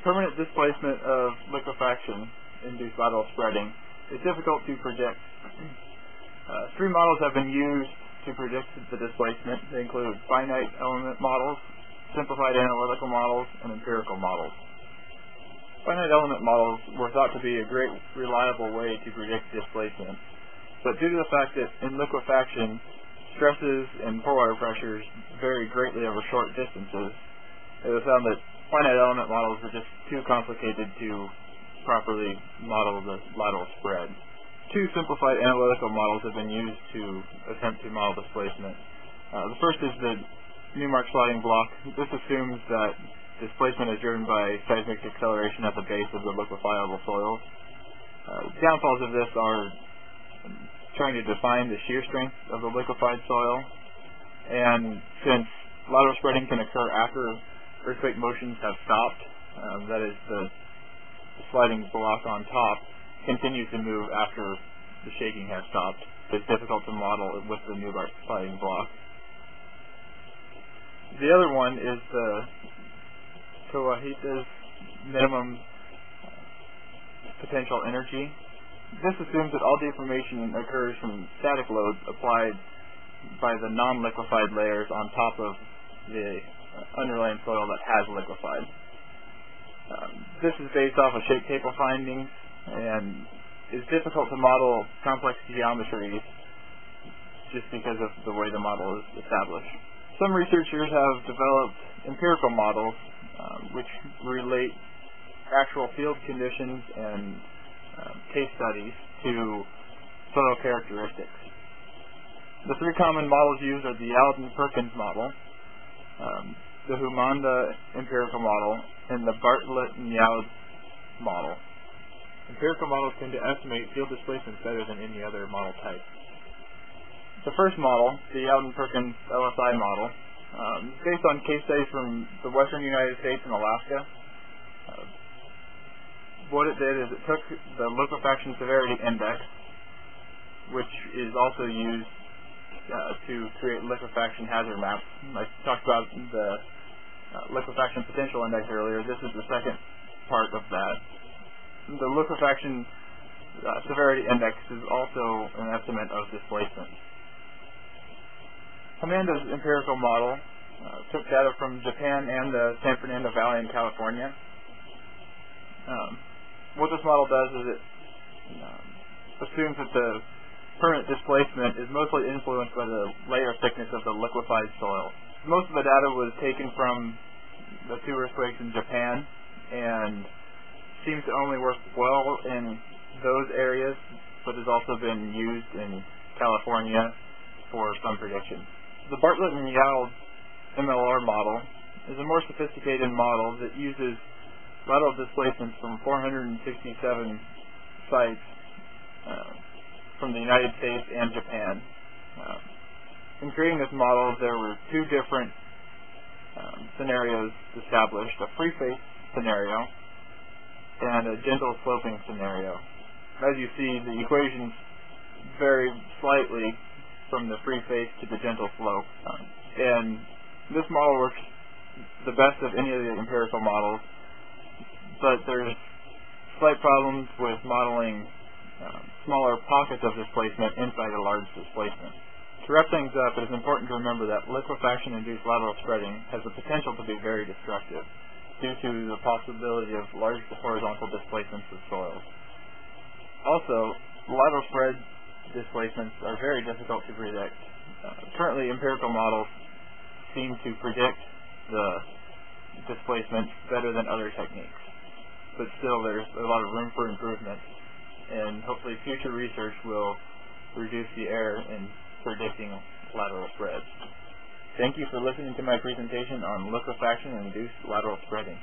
Permanent displacement of liquefaction-induced lateral spreading is difficult to predict. Three models have been used to predict the displacement. They include finite element models, simplified analytical models, and empirical models. Finite element models were thought to be a great, reliable way to predict displacement, but due to the fact that in liquefaction, stresses and pore water pressures vary greatly over short distances, it was found that finite element models are just too complicated to properly model the lateral spread. Two simplified analytical models have been used to attempt to model displacement. The first is the Newmark sliding block. This assumes that displacement is driven by seismic acceleration at the base of the liquefiable soils. Downfalls of this are trying to define the shear strength of the liquefied soil, and since lateral spreading can occur after earthquake motions have stopped, that is, the sliding block on top continues to move after the shaking has stopped. It's difficult to model with the Newmark sliding block. The other one is the Kawahita's minimum potential energy. This assumes that all deformation occurs from static loads applied by the non-liquefied layers on top of the underlying soil that has liquefied. This is based off of shape table findings and is difficult to model complex geometries just because of the way the model is established. Some researchers have developed empirical models which relate actual field conditions and case studies to soil characteristics. The three common models used are the Alden-Perkins model, the Humanda empirical model, and the Bartlett and Youde model. Empirical models tend to estimate field displacements better than any other model type. The first model, the Alden-Perkins LSI model, is based on case studies from the western United States and Alaska. What it did is it took the liquefaction severity index, which is also used to create liquefaction hazard maps. I talked about the liquefaction potential index earlier. This is the second part of that. The liquefaction severity index is also an estimate of displacement. Humanda's empirical model took data from Japan and the San Fernando Valley in California. What this model does is it assumes that the permanent displacement is mostly influenced by the layer thickness of the liquefied soil. Most of the data was taken from the two earthquakes in Japan and seems to only work well in those areas, but has also been used in California for some predictions. The Bartlett and Youde MLR model is a more sophisticated model that uses lateral displacements from 467 sites from the United States and Japan. In creating this model, there were two different scenarios established, a free face scenario and a gentle sloping scenario. As you see, the equations vary slightly from the free face to the gentle slope. And this model works the best of any of the empirical models, but there's slight problems with modeling smaller pockets of displacement inside a large displacement. To wrap things up, it is important to remember that liquefaction-induced lateral spreading has the potential to be very destructive due to the possibility of large horizontal displacements of soils. Also, lateral spread displacements are very difficult to predict. Currently, empirical models seem to predict the displacement better than other techniques, but still there's a lot of room for improvement, and hopefully future research will reduce the error in predicting lateral spreads. Thank you for listening to my presentation on liquefaction-induced lateral spreading.